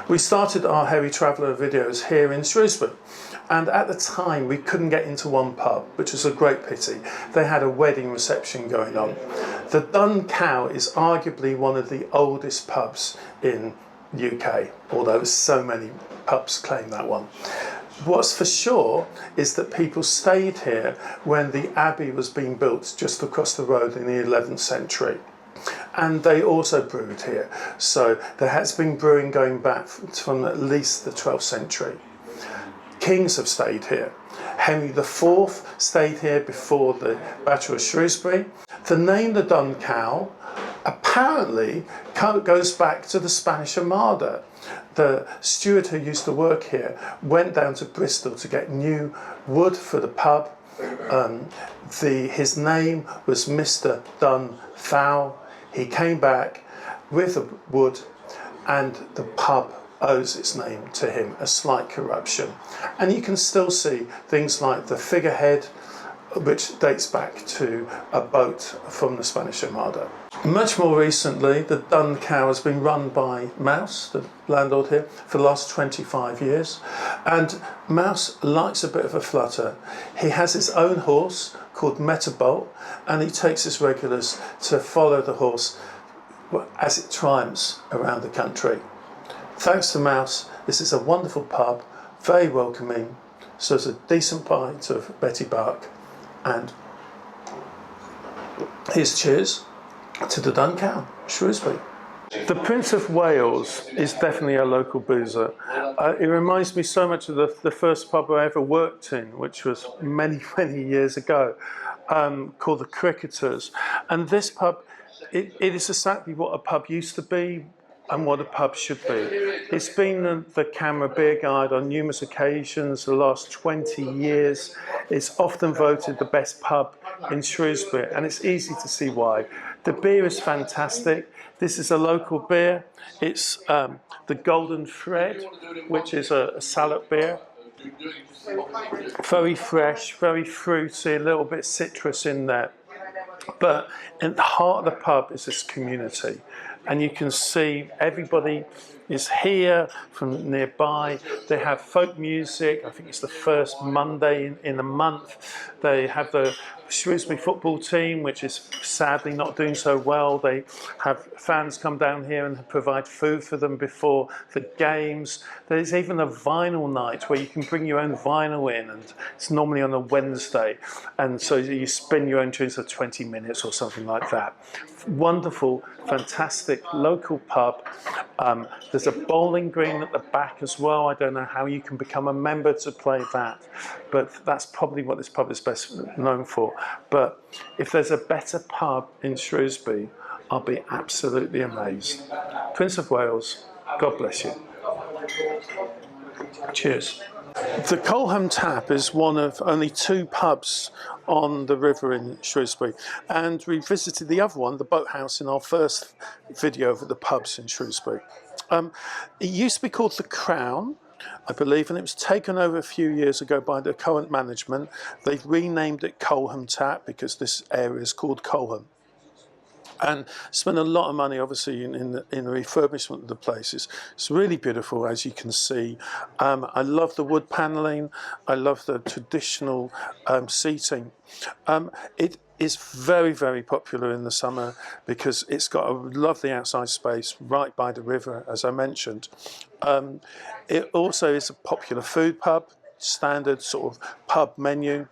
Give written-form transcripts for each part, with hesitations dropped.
We started our Heavy Traveller videos here in Shrewsbury, and at the time we couldn't get into one pub, which was a great pity. They had a wedding reception going on. The Dun Cow is arguably one of the oldest pubs in UK, although so many pubs claim that one. What's for sure is that people stayed here when the abbey was being built just across the road in the 11th century. And they also brewed here. So there has been brewing going back from at least the 12th century. Kings have stayed here. Henry IV stayed here before the Battle of Shrewsbury. The name the Dun Cow apparently goes back to the Spanish Armada. The steward who used to work here went down to Bristol to get new wood for the pub. His name was Mr. Dun Cow. He came back with the wood, and the pub owes its name to him, a slight corruption. And you can still see things like the figurehead, which dates back to a boat from the Spanish Armada. Much more recently, the Dun Cow has been run by Mouse, the landlord here, for the last 25 years. And Mouse likes a bit of a flutter. He has his own horse called Metabolt, and he takes his regulars to follow the horse as it triumphs around the country. Thanks to Mouse, this is a wonderful pub, very welcoming, serves a decent pint of Butty Bach, and here's cheers to the Dun Cow Shrewsbury. The Prince of Wales is definitely a local boozer. It reminds me so much of the first pub I ever worked in, which was many, many years ago, called the Cricketers. And this pub, it is exactly what a pub used to be and what a pub should be. It's been the CAMRA beer guide on numerous occasions the last 20 years. It's often voted the best pub in Shrewsbury, and it's easy to see why. The beer is fantastic. This is a local beer. It's the Golden Thread, which is a salad beer. Very fresh, very fruity, a little bit citrus in there. But in the heart of the pub is this community. And you can see everybody is here from nearby. They have folk music. I think it's the first Monday in a month. They have the Shrewsbury football team, which is sadly not doing so well. They have fans come down here and provide food for them before the games. There's even a vinyl night where you can bring your own vinyl in, and it's normally on a Wednesday. And so you spin your own tunes for 20 minutes or something like that. Wonderful, fantastic local pub. There's a bowling green at the back as well. I don't know how you can become a member to play that, but that's probably what this pub is best known for. But if there's a better pub in Shrewsbury, I'll be absolutely amazed. Prince of Wales, God bless you. Cheers. The Coleham Tap is one of only 2 pubs on the river in Shrewsbury, and we visited the other one, the Boathouse, in our first video of the pubs in Shrewsbury. It used to be called the Crown, I believe, and it was taken over a few years ago by the current management. They've renamed it Coleham Tap because this area is called Coleham. And spent a lot of money, obviously, in the refurbishment of the place. It's really beautiful, as you can see. I love the wood panelling. I love the traditional seating. It is very, very popular in the summer because it's got a lovely outside space right by the river, as I mentioned. It also is a popular food pub, standard sort of pub menu.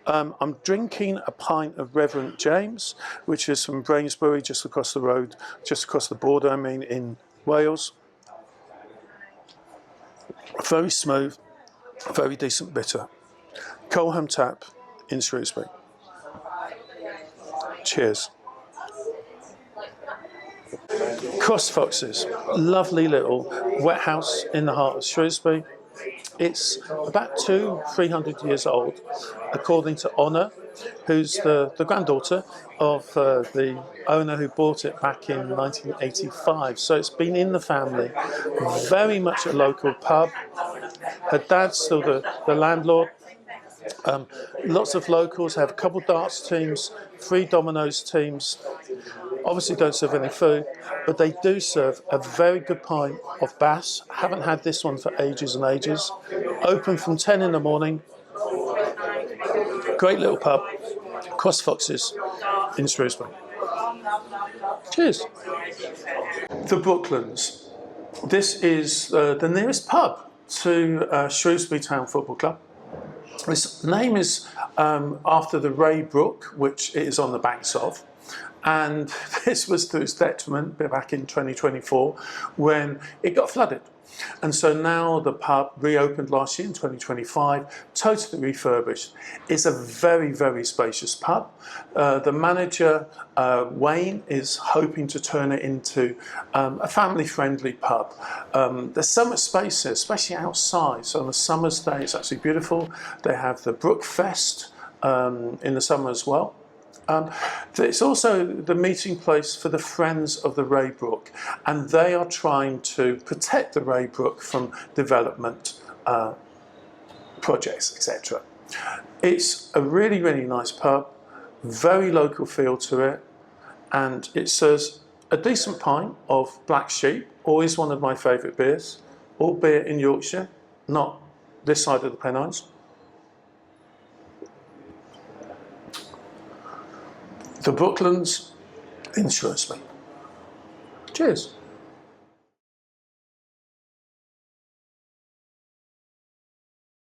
I'm drinking a pint of Reverend James, which is from Brainsbury, just across the road, just across the border, I mean, in Wales. Very smooth, very decent bitter. Coleham Tap in Shrewsbury. Cheers. Cross Foxes, lovely little wet house in the heart of Shrewsbury. It's about 200-300 years old, according to Honor, who's the granddaughter of the owner who bought it back in 1985. So it's been in the family, very much a local pub. Her dad's still the landlord. Lots of locals, have a couple darts teams, 3 dominoes teams. Obviously don't serve any food, but they do serve a very good pint of Bass. Haven't had this one for ages and ages. Open from 10 in the morning. Great little pub, Cross Foxes in Shrewsbury. Cheers. The Brooklands. This is the nearest pub to Shrewsbury Town Football Club. Its name is after the Ray Brook, which it is on the banks of. And this was to its detriment back in 2024 when it got flooded. And so now the pub reopened last year in 2025, totally refurbished. It's a very, very spacious pub. The manager, Wayne, is hoping to turn it into a family-friendly pub. There's so much space here, especially outside. So on a summer's day, it's actually beautiful. They have the Brook Fest in the summer as well. It's also the meeting place for the Friends of the Ray Brook, and they are trying to protect the Ray Brook from development projects, etc. It's a really, really nice pub, very local feel to it, and it serves a decent pint of Black Sheep, always one of my favourite beers, albeit in Yorkshire, not this side of the Pennines. The Brooklands in Shrewsbury. Cheers.